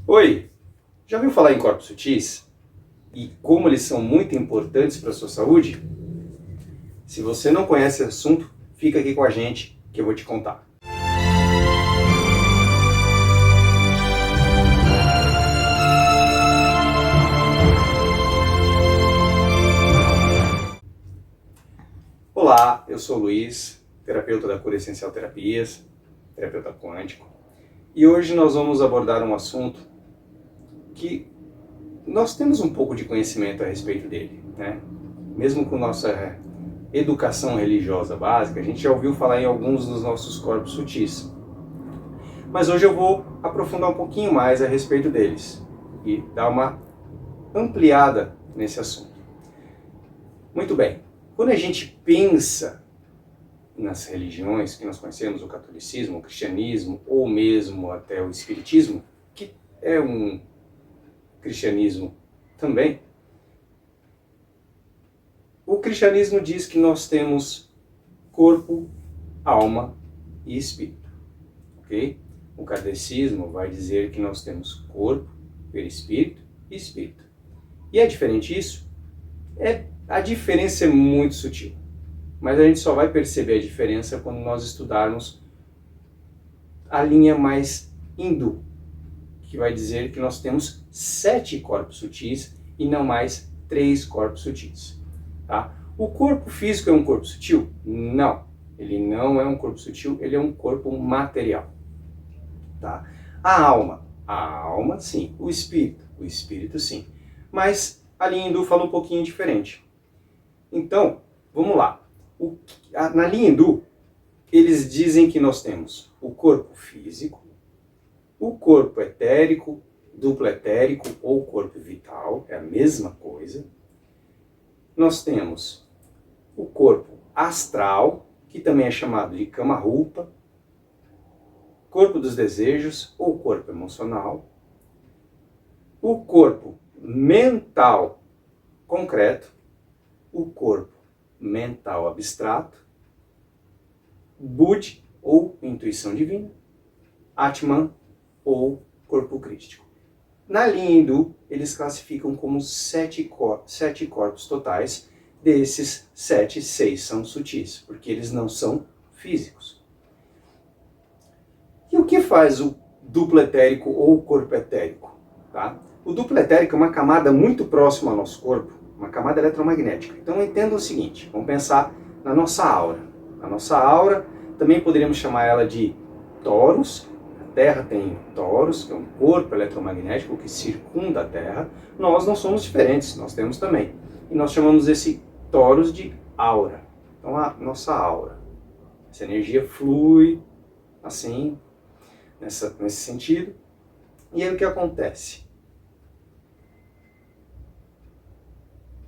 Oi, já ouviu falar em corpos sutis? E como eles são muito importantes para a sua saúde? Se você não conhece esse assunto, fica aqui com a gente que eu vou te contar. Olá, eu sou o Luiz, terapeuta da Cura Essencial Terapias, terapeuta quântico. E hoje nós vamos abordar um assunto que nós temos um pouco de conhecimento a respeito dele, né? Mesmo com nossa educação religiosa básica, a gente já ouviu falar em alguns dos nossos corpos sutis. Mas hoje eu vou aprofundar um pouquinho mais a respeito deles e dar uma ampliada nesse assunto. Muito bem, quando a gente pensa nas religiões que nós conhecemos, o catolicismo, o cristianismo ou mesmo até o espiritismo, que é um cristianismo também, o cristianismo diz que nós temos corpo, alma e espírito, ok? O kardecismo vai dizer que nós temos corpo, perispírito e espírito. E é diferente isso? A diferença é muito sutil, mas a gente só vai perceber a diferença quando nós estudarmos a linha mais hindu, que vai dizer que nós temos 7 corpos sutis e não mais 3 corpos sutis. Tá? O corpo físico é um corpo sutil? Não, ele não é um corpo sutil, ele é um corpo material. Tá? A alma sim, o espírito sim. Mas a linha hindu fala um pouquinho diferente. Então, vamos lá. Na linha hindu, eles dizem que nós temos o corpo físico, o corpo etérico, duplo etérico ou corpo vital, é a mesma coisa. Nós temos o corpo astral, que também é chamado de Kama-rupa, corpo dos desejos ou corpo emocional, o corpo mental concreto, o corpo mental abstrato, Buddhi ou intuição divina, Atman ou corpo crístico. Na linha hindu, eles classificam como 7 corpos totais. Desses 7, 6 são sutis, porque eles não são físicos. E o que faz o duplo etérico ou o corpo etérico? Tá? O duplo etérico é uma camada muito próxima ao nosso corpo, uma camada eletromagnética. Então entenda o seguinte, vamos pensar na nossa aura. A nossa aura, também poderíamos chamar ela de torus. A Terra tem torus, que é um corpo eletromagnético que circunda a Terra. Nós não somos diferentes, nós temos também. E nós chamamos esse torus de aura. Então a nossa aura. Essa energia flui assim, nesse sentido. E aí o que acontece?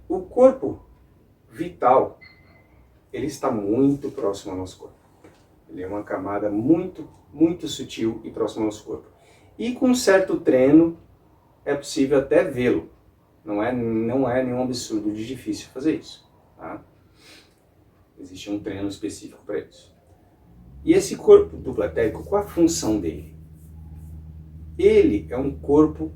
O corpo vital, ele está muito próximo ao nosso corpo. Ele é uma camada muito, muito sutil e próxima ao nosso corpo. E com um certo treino, é possível até vê-lo. Não é nenhum absurdo de difícil fazer isso. Tá? Existe um treino específico para isso. E esse corpo duplo etérico, qual a função dele? Ele é um corpo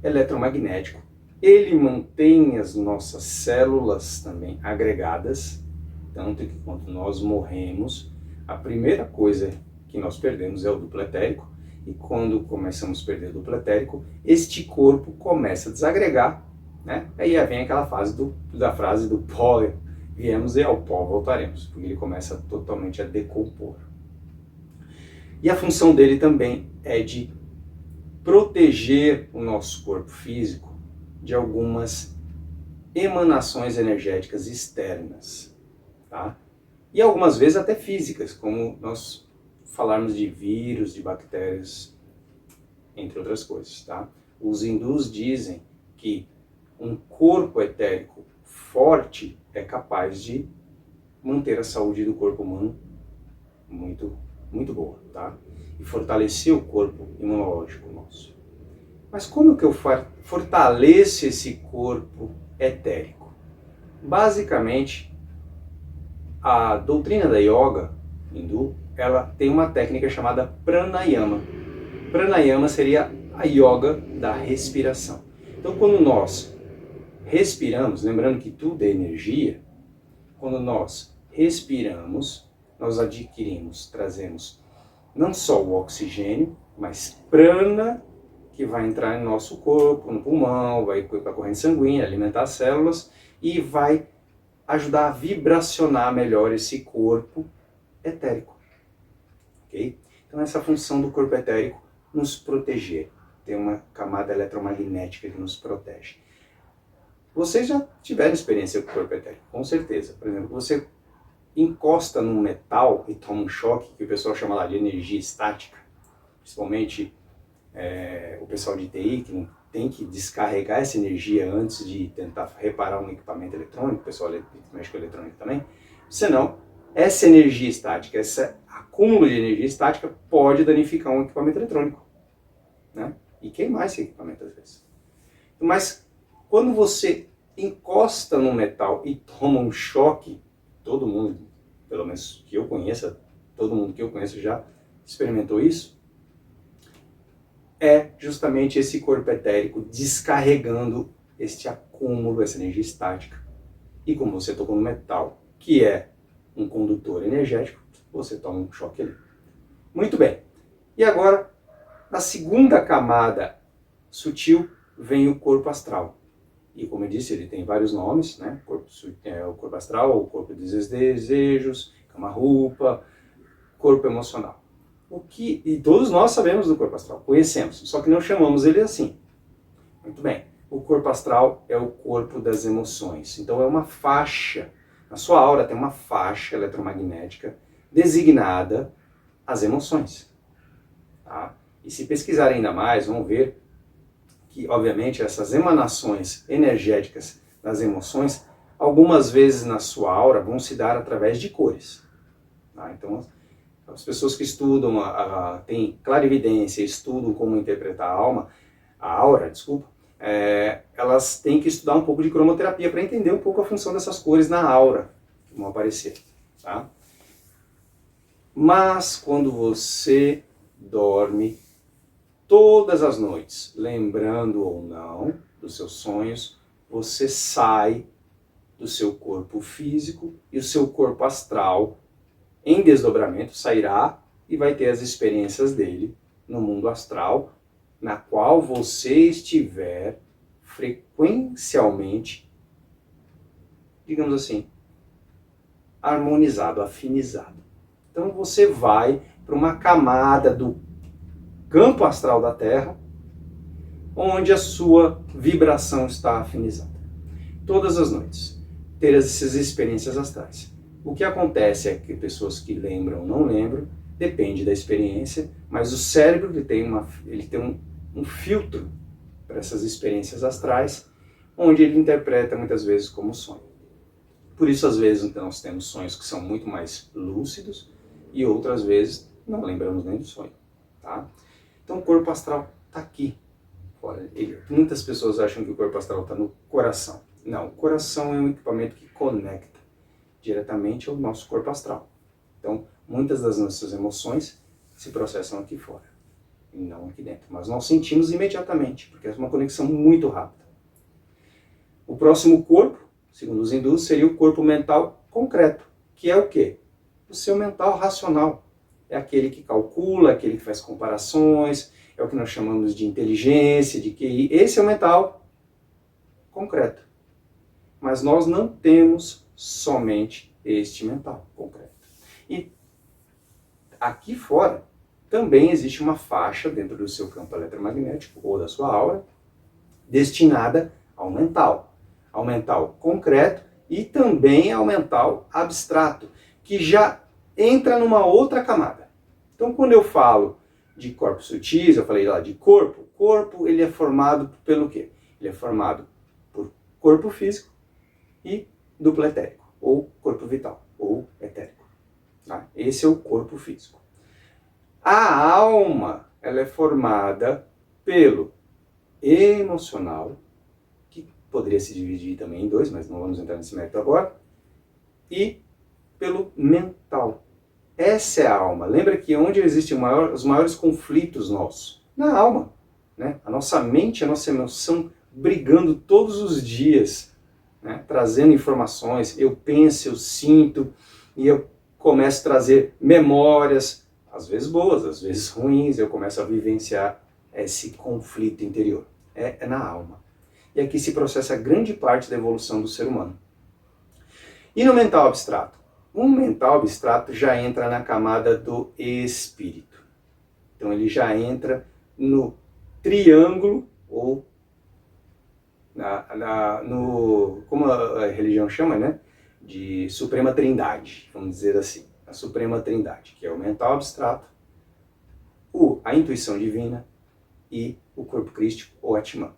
eletromagnético. Ele mantém as nossas células também agregadas, tanto que quando nós morremos, a primeira coisa que nós perdemos é o duplo etérico, e quando começamos a perder o duplo etérico, este corpo começa a desagregar, né? Aí vem aquela frase do pó viemos e ao pó voltaremos, porque ele começa totalmente a decompor. E a função dele também é de proteger o nosso corpo físico de algumas emanações energéticas externas, tá? E algumas vezes até físicas, como nós falarmos de vírus, de bactérias, entre outras coisas, tá? Os hindus dizem que um corpo etérico forte é capaz de manter a saúde do corpo humano muito, muito boa, tá? E fortalecer o corpo imunológico nosso. Mas como que eu fortaleço esse corpo etérico? Basicamente, a doutrina da yoga hindu, ela tem uma técnica chamada pranayama. Pranayama seria a yoga da respiração. Então, quando nós respiramos, lembrando que tudo é energia, quando nós respiramos, nós adquirimos, trazemos não só o oxigênio, mas prana, que vai entrar no nosso corpo, no pulmão, vai para a corrente sanguínea, alimentar as células e vai ajudar a vibracionar melhor esse corpo etérico. Okay? Então essa é a função do corpo etérico, nos proteger. Tem uma camada eletromagnética que nos protege. Vocês já tiveram experiência com o corpo etérico, com certeza. Por exemplo, você encosta num metal e toma um choque, que o pessoal chama lá de energia estática, principalmente o pessoal de TI, que tem que descarregar essa energia antes de tentar reparar um equipamento eletrônico, o pessoal que mexe com eletrônico também. Senão, essa energia estática, esse acúmulo de energia estática pode danificar um equipamento eletrônico, né? E queimar esse equipamento às vezes. Mas quando você encosta no metal e toma um choque, todo mundo, pelo menos que eu conheça, todo mundo que eu conheço já experimentou isso, é justamente esse corpo etérico descarregando este acúmulo, essa energia estática. E como você tocou no metal, que é um condutor energético, você toma um choque ali. Muito bem. E agora, na segunda camada sutil, vem o corpo astral. E como eu disse, ele tem vários nomes, né? O corpo astral, o corpo dos desejos, Kama-rupa, corpo emocional. E todos nós sabemos do corpo astral, conhecemos, só que não chamamos ele assim. Muito bem, o corpo astral é o corpo das emoções. Então é uma faixa, na sua aura tem uma faixa eletromagnética designada às emoções. Tá? E se pesquisar ainda mais, vão ver que, obviamente, essas emanações energéticas das emoções, algumas vezes na sua aura, vão se dar através de cores. Tá? Então, as pessoas que estudam, têm clarividência, estudam como interpretar a aura, elas têm que estudar um pouco de cromoterapia para entender um pouco a função dessas cores na aura que vão aparecer. Tá? Mas quando você dorme todas as noites, lembrando ou não dos seus sonhos, você sai do seu corpo físico e o seu corpo astral em desdobramento sairá e vai ter as experiências dele no mundo astral, na qual você estiver frequencialmente, digamos assim, harmonizado, afinizado. Então você vai para uma camada do campo astral da Terra, onde a sua vibração está afinizada. Todas as noites, ter essas experiências astrais. O que acontece é que pessoas que lembram ou não lembram, depende da experiência, mas o cérebro ele tem um filtro para essas experiências astrais, onde ele interpreta muitas vezes como sonho. Por isso, às vezes, então, nós temos sonhos que são muito mais lúcidos e outras vezes não lembramos nem do sonho. Tá? Então o corpo astral está aqui. Muitas pessoas acham que o corpo astral está no coração. Não, o coração é um equipamento que conecta diretamente ao nosso corpo astral. Então, muitas das nossas emoções se processam aqui fora, e não aqui dentro. Mas nós sentimos imediatamente, porque é uma conexão muito rápida. O próximo corpo, segundo os hindus, seria o corpo mental concreto, que é o quê? O seu mental racional. É aquele que calcula, aquele que faz comparações, é o que nós chamamos de inteligência, de QI. Esse é o mental concreto. Mas nós não temos somente este mental concreto. E aqui fora também existe uma faixa dentro do seu campo eletromagnético ou da sua aura destinada ao mental concreto e também ao mental abstrato, que já entra numa outra camada. Então, quando eu falo de corpos sutis, eu falei lá de corpo. Corpo, ele é formado pelo quê? Ele é formado por corpo físico e duplo etérico, ou corpo vital, ou etérico. Tá? Esse é o corpo físico. A alma, ela é formada pelo emocional, que poderia se dividir também em dois, mas não vamos entrar nesse mérito agora, e pelo mental. Essa é a alma. Lembra que onde existem os maiores conflitos nossos? Na alma. né? A nossa mente, a nossa emoção brigando todos os dias, né? Trazendo informações, eu penso, eu sinto, e eu começo a trazer memórias, às vezes boas, às vezes ruins, eu começo a vivenciar esse conflito interior. É na alma. E aqui se processa grande parte da evolução do ser humano. E no mental abstrato? O mental abstrato já entra na camada do espírito. Então ele já entra no triângulo, ou como a religião chama, né? De Suprema Trindade, vamos dizer assim. A Suprema Trindade, que é o mental abstrato, a intuição divina e o corpo crístico, ou Atman.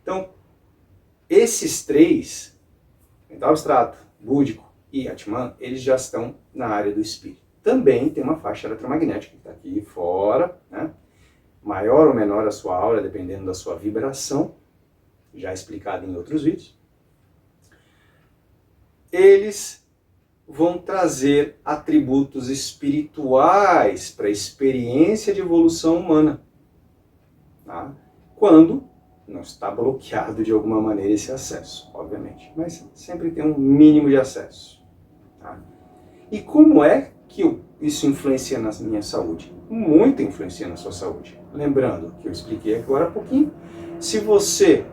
Então, esses três, mental abstrato, búdico e Atman, eles já estão na área do espírito. Também tem uma faixa eletromagnética que está aqui fora, né? Maior ou menor a sua aura, dependendo da sua vibração, já explicado em outros vídeos. Eles vão trazer atributos espirituais para a experiência de evolução humana, tá? Quando não está bloqueado de alguma maneira esse acesso, obviamente, mas sempre tem um mínimo de acesso, tá? E como é que isso influencia na minha saúde? Muito influencia na sua saúde. Lembrando que eu expliquei agora há pouquinho, se você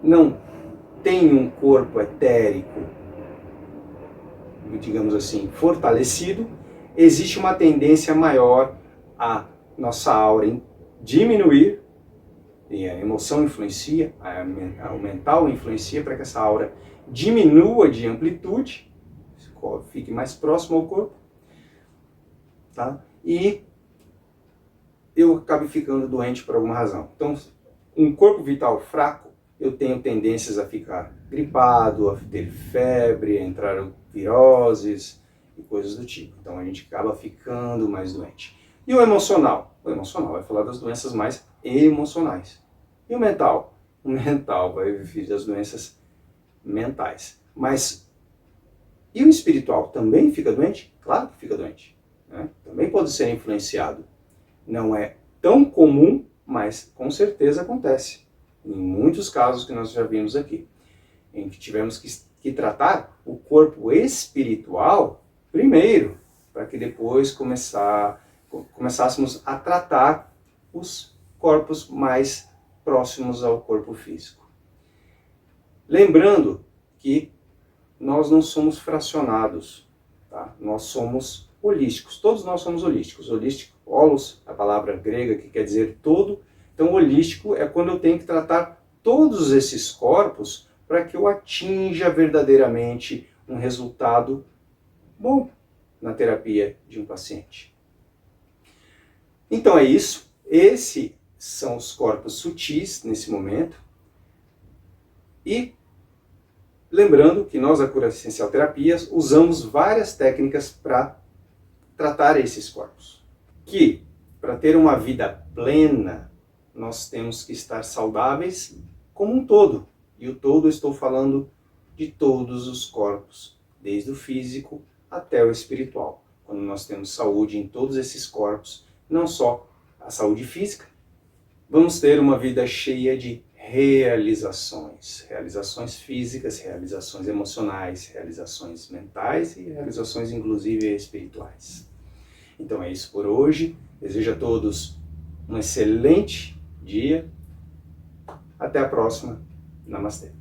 não tem um corpo etérico, digamos assim, fortalecido, existe uma tendência maior a nossa aura diminuir, e a emoção influencia, o mental influencia para que essa aura diminua de amplitude, fique mais próximo ao corpo, tá? E eu acabe ficando doente por alguma razão. Então, um corpo vital fraco, eu tenho tendências a ficar gripado, a ter febre, a entrar viroses e coisas do tipo. Então a gente acaba ficando mais doente. E o emocional? O emocional vai falar das doenças mais emocionais. E o mental? O mental vai vir das doenças mentais. Mas e o espiritual também fica doente? Claro que fica doente, né? Também pode ser influenciado. Não é tão comum, mas com certeza acontece. Em muitos casos que nós já vimos aqui, em que tivemos que tratar o corpo espiritual primeiro, para que depois começássemos a tratar os corpos mais próximos ao corpo físico. Lembrando que nós não somos fracionados, tá? Nós somos holísticos, todos nós somos holísticos. Holístico, holos, a palavra grega que quer dizer todo. Então, holístico é quando eu tenho que tratar todos esses corpos para que eu atinja verdadeiramente um resultado bom na terapia de um paciente. Então é isso. Esses são os corpos sutis nesse momento. E lembrando que nós, da Cura Essencial Terapias, usamos várias técnicas para tratar esses corpos. Que, para ter uma vida plena, nós temos que estar saudáveis como um todo. E o todo, estou falando de todos os corpos, desde o físico até o espiritual. Quando nós temos saúde em todos esses corpos, não só a saúde física, vamos ter uma vida cheia de realizações. Realizações físicas, realizações emocionais, realizações mentais e realizações inclusive espirituais. Então é isso por hoje. Desejo a todos um excelente dia. Até a próxima. Namastê.